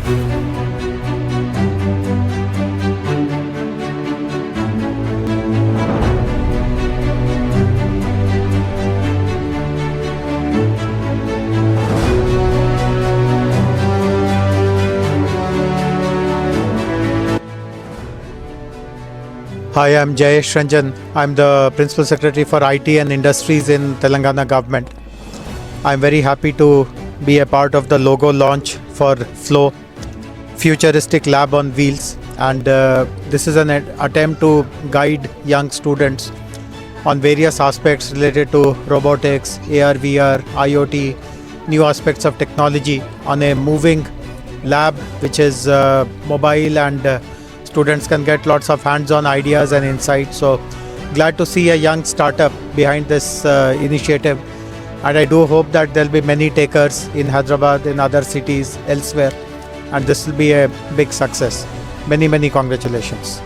Hi, I'm Jayesh Ranjan. I'm the Principal Secretary for IT and Industries in Telangana government. I'm very happy to be a part of the logo launch for Flow, futuristic lab on wheels. And this is an attempt to guide young students on various aspects related to robotics, AR, VR, IoT, new aspects of technology on a moving lab which is mobile and students can get lots of hands-on ideas and insights. So glad to see a young startup behind this initiative, and I do hope that there'll be many takers in Hyderabad, in other cities, elsewhere, and this will be a big success. Many congratulations.